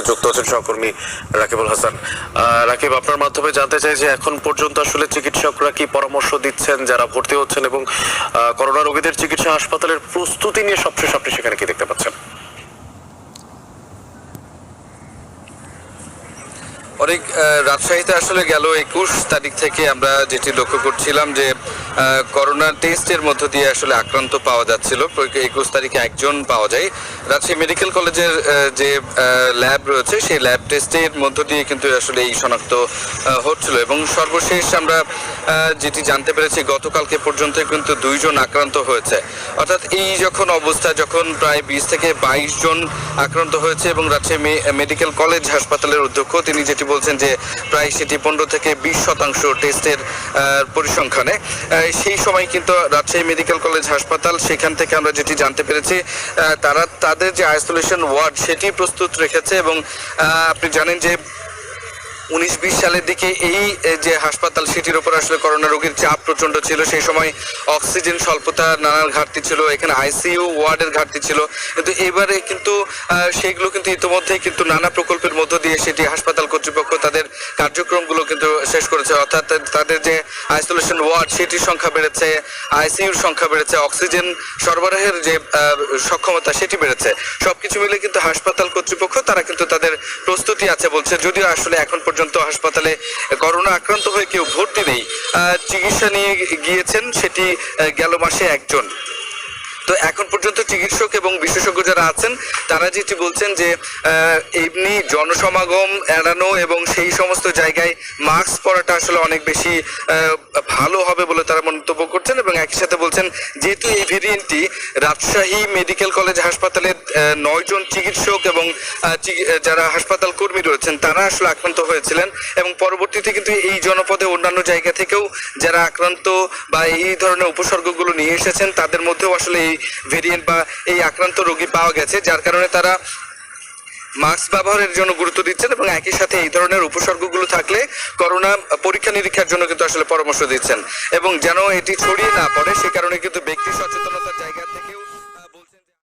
যুক্ত আছেন সহকর্মী রাকিবুল হাসান। রাকিব, আপনার মাধ্যমে জানতে চাই যে এখন পর্যন্ত আসলে চিকিৎসকরা কি পরামর্শ দিচ্ছেন যারা ভর্তি হচ্ছেন, এবং করোনা রোগীদের চিকিৎসা হাসপাতালের প্রস্তুতি নিয়ে সবশেষ আপনি সেখানে কি দেখতে পাচ্ছেন? অনেক রাজশাহীতে আসলে গেল 21 তারিখ থেকে আমরা যেটি লক্ষ্য করছিলাম যে করোনা টেস্টের মধ্য দিয়ে আসলে আক্রান্ত পাওয়া যাচ্ছিল। 21 তারিখে একজন পাওয়া যায়। রাজশাহী মেডিকেল কলেজের যে ল্যাব রয়েছে সেই ল্যাব টেস্টের মধ্য দিয়ে কিন্তু আসলে এই শনাক্ত হচ্ছিল, এবং সর্বশেষ আমরা যেটি জানতে পেরেছি গতকালকে পর্যন্ত কিন্তু 2 জন আক্রান্ত হয়েছে। অর্থাৎ এই যখন অবস্থা, যখন প্রায় 20 থেকে 22 জন আক্রান্ত হয়েছে, এবং রাজশাহী মেডিকেল কলেজ হাসপাতালের অধ্যক্ষ তিনি যেটি বলছেন যে প্রায় সেটি 15 থেকে 20% টেস্টের পরিসংখ্যানে। সেই সময় কিন্তু রাজশাহী মেডিকেল কলেজ হাসপাতাল, সেখান থেকে আমরা যেটি জানতে পেরেছি তারা তাদের যে আইসোলেশন ওয়ার্ড সেটি প্রস্তুত রেখেছে, এবং আপনি জানেন যে 19-20 সালের দিকে এই যে হাসপাতাল সেটির উপর আসলে করোনা রোগীর চাপ প্রচন্ড ছিল। সেই সময় অক্সিজেন স্বল্পতা, নানান ঘাটতি ছিল, এখানে আইসিইউ ওয়ার্ডের ঘাটতি ছিল, কিন্তু এবারে কিন্তু সেগুলো কিন্তু ইতিমধ্যেই কিন্তু নানা প্রকল্পের মধ্য দিয়ে সেটি হাসপাতাল কর্তৃপক্ষ তাদের কার্যক্রমগুলো কিন্তু শেষ করেছে। অর্থাৎ তাদের যে আইসোলেশন ওয়ার্ড সেটির সংখ্যা বেড়েছে, আইসিইউর সংখ্যা বেড়েছে, অক্সিজেন সরবরাহের যে সক্ষমতা সেটি বেড়েছে। সবকিছু মিলে কিন্তু হাসপাতাল কর্তৃপক্ষ তারা কিন্তু তাদের প্রস্তুতি আছে বলছে, যদিও আসলে এখন পর্যন্ত হাসপাতালে করোনা আক্রান্ত হয়ে কেউ ভর্তি নেই। চিকিৎসা নিয়ে গিয়েছেন সেটি গেল মাসে একজন। তো এখন পর্যন্ত চিকিৎসক এবং বিশেষজ্ঞ যারা আছেন তারা যেটি বলছেন যে এমনি জনসমাগম এড়ানো এবং সেই সমস্ত জায়গায় মাস্ক পরাটা আসলে অনেক বেশি ভালো হবে বলে তারা মন্তব্য করছেন, এবং একই সাথে বলছেন যেহেতু এই ভেরিয়েন্টটি রাজশাহী মেডিকেল কলেজ হাসপাতালের 9 জন চিকিৎসক এবং যারা হাসপাতাল কর্মী রয়েছেন তারা আসলে আক্রান্ত হয়েছিলেন, এবং পরবর্তীতে কিন্তু এই জনপদে অন্যান্য জায়গা থেকেও যারা আক্রান্ত বা এই ধরনের উপসর্গগুলো নিয়ে এসেছেন তাদের মধ্যেও আসলে এই ভেরিয়েন্ট বা এই আক্রান্ত রোগী পাওয়া গেছে, যার কারণে তারা মাস্ক ব্যবহারের জন্য গুরুত্ব দিচ্ছেন, এবং একই সাথে এই ধরনের উপসর্গগুলো থাকলে করোনা পরীক্ষা নিরীক্ষার জন্য কিন্তু আসলে পরামর্শ দিচ্ছেন, এবং যেন এটি ছড়িয়ে না পড়ে সে কারণে কিন্তু ব্যক্তি সচেতনতার জায়গা